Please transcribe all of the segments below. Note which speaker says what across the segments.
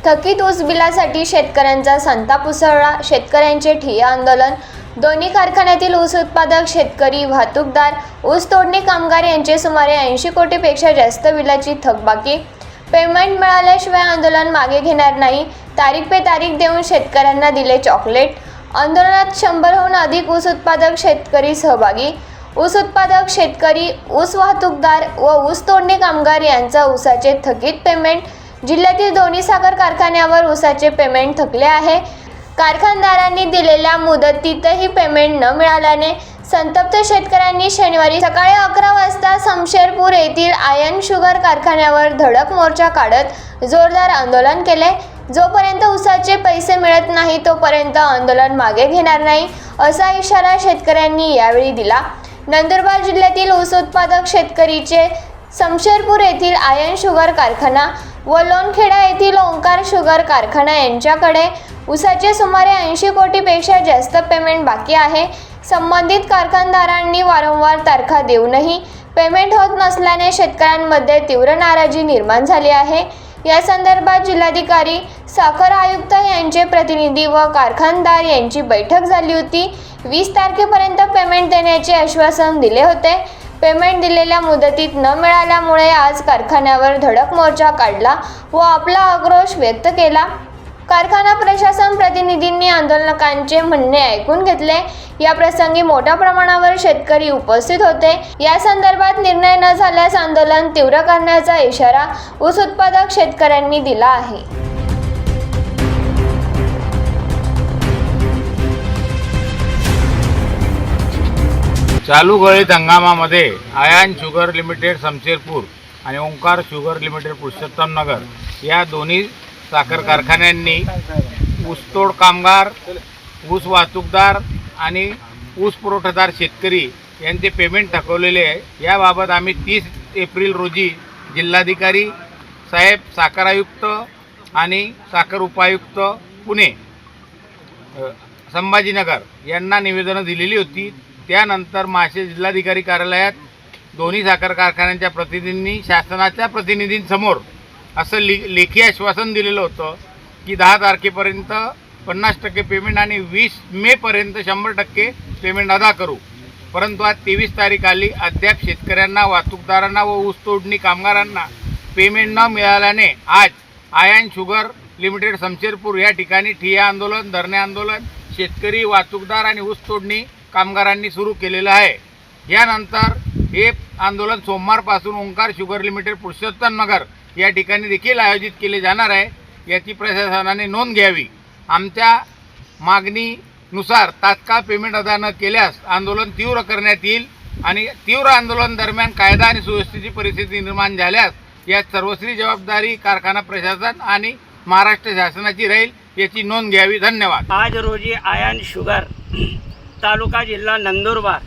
Speaker 1: थकीत ऊस बिलासाठी शेतकऱ्यांचा संताप उसळला। शेतकऱ्यांचे ठिय्या आंदोलन। दोन्ही कारखान्यातील ऊस उत्पादक शेतकरी, वाहतूकदार, ऊस तोडणी कामगार यांचे सुमारे 80 कोटीपेक्षा जास्त बिलाची थकबाकी। पेमेंट मिळाल्याशिवाय आंदोलन मागे घेणार नाही। तारीख पे तारीख देऊन शेतकऱ्यांना दिले चॉकलेट। आंदोलनात 100हून अधिक ऊस उत्पादक शेतकरी सहभागी। ऊस उत्पादक शेतकरी, ऊस वाहतूकदार व ऊस तोडणी कामगार यांचा ऊसाचे थकीत पेमेंट। जिल्ह्यातील दोन्ही साखर कारखान्यावर ऊसाचे पेमेंट थकले आहे। कारखानदारांनी दिलेल्या मुदतीतही पेमेंट न मिळाल्याने संतप्त शेतकऱ्यांनी शनिवारी सकाळी 11 वाजता शमशेरपूर येथील आयन शुगर कारखान्यावर धडक मोर्चा काढत जोरदार आंदोलन केले। जोपर्यंत ऊसाचे पैसे मिळत नाही तोपर्यंत आंदोलन मागे घेणार नाही, असा इशारा शेतकऱ्यांनी यावेळी दिला। नंदुरबार जिल्ह्यातील ऊस उत्पादक शेतकरीचे शमशेरपूर येथील आयन शुगर कारखाना व लोणखेडा येथील ओंकार शुगर कारखाना यांच्याकडे ऊसाचे सुमारे 80 कोटीपेक्षा जास्त पेमेंट बाकी आहे। संबंधित कारखानदारांनी वारंवार तारखा देऊनही पेमेंट होत नसल्याने शेतकऱ्यांमध्ये तीव्र नाराजी निर्माण झाली आहे। या संदर्भात जिल्हाधिकारी, साखर आयुक्त यांचे प्रतिनिधी व कारखानदार यांची बैठक झाली होती। 20 तारखेपर्यंत पेमेंट देण्याचे आश्वासन दिले होते। पेमेंट दिलेल्या मुदतीत न मिळाल्यामुळे आज कारखान्यावर धडक मोर्चा काढला व आपला आक्रोश व्यक्त केला। कारखाना प्रशासन प्रतिनिधींनी आंदोलकांचे म्हणणे ऐकून घेतले। या प्रसंगी मोठ्या प्रमाणावर शेतकरी उपस्थित होते। या संदर्भात निर्णय न झाल्यास आंदोलन तीव्र करण्याचा इशारा ऊस उत्पादक शेतकऱ्यांनी दिला आहे।
Speaker 2: चालू गळीत हंगामामध्ये आयन शुगर लिमिटेड शमशेरपूर आणि ओंकार शुगर लिमिटेड पुरुषोत्तम नगर या दोन्ही साखर कारखान्यांनी ऊसतोड कामगार, ऊस वाहतूकदार आणि ऊस पुरवठादार शेतकरी यांचे पेमेंट थकवलेले आहे। याबाबत आम्ही 30 एप्रिल रोजी जिल्हाधिकारी साहेब, साखर आयुक्त आणि साखर उपायुक्त पुणे संभाजीनगर यांना निवेदनं दिलेली होती। त्यानंतर मासे जिल्हाधिकारी कार्यालयात दोन्ही साखर कारखान्यांच्या प्रतिनिधींनी शासनाच्या प्रतिनिधींसमोर असं लेखी आश्वासन दिलेलं होतं की 10 तारखेपर्यंत 50% पेमेंट आणि 20 मेपर्यंत 100% पेमेंट अदा करू। परंतु आज 23 तारीख आली, अद्याप शेतकऱ्यांना, वाहतूकदारांना व ऊस तोडणी कामगारांना पेमेंट न मिळाल्याने आज आयन शुगर लिमिटेड शमशेरपूर या ठिकाणी ठिय्या आंदोलन, धरणे आंदोलन शेतकरी, वाहतूकदार आणि ऊस तोडणी कामगारांनी सुरू केलेलं आहे। यानंतर हे आंदोलन सोमवारपासून ओंकार शुगर लिमिटेड पुरुषोत्तम नगर या ठिकाणी देखील आयोजित केले जाणार आहे। याची प्रशासनाने नोंद घ्यावी। आमच्या मागणीनुसार तात्काळ पेमेंट अदा न केल्यास आंदोलन तीव्र करण्यात येईल आणि तीव्र आंदोलन दरम्यान कायदा आणि सुव्यवस्थेची परिस्थिती निर्माण झाल्यास यात सर्वस्वी जबाबदारी कारखाना प्रशासन आणि महाराष्ट्र शासनाची राहील, याची नोंद घ्यावी। धन्यवाद।
Speaker 3: आज रोजी आयन शुगर तालुका जिल्हा नंदुरबार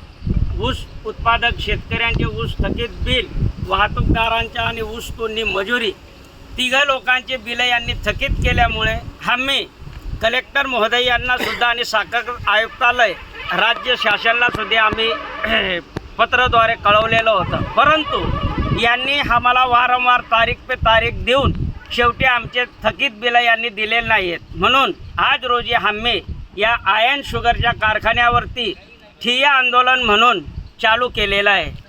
Speaker 3: ऊस उत्पादक शेतकऱ्यांचे ऊस थकीत बिल, वाहतूकदारांच्या आणि ऊस तोडणी मजुरी तिघं लोकांचे बिल यांनी थकीत केल्यामुळे आम्ही कलेक्टर महोदय यांना सुद्धा आणि साखर आयुक्तालय राज्य शासनाला सुद्धा आम्ही पत्राद्वारे कळवलेलं होतं। परंतु यांनी आम्हाला वारंवार तारीख पे तारीख देऊन शेवटी आमचे थकीत बिल यांनी दिलेले नाही आहेत। म्हणून आज रोजी आम्ही या आयन शुगरच्या कारखान्यावरती ठिय्या आंदोलन म्हणून चालू केलेलं आहे।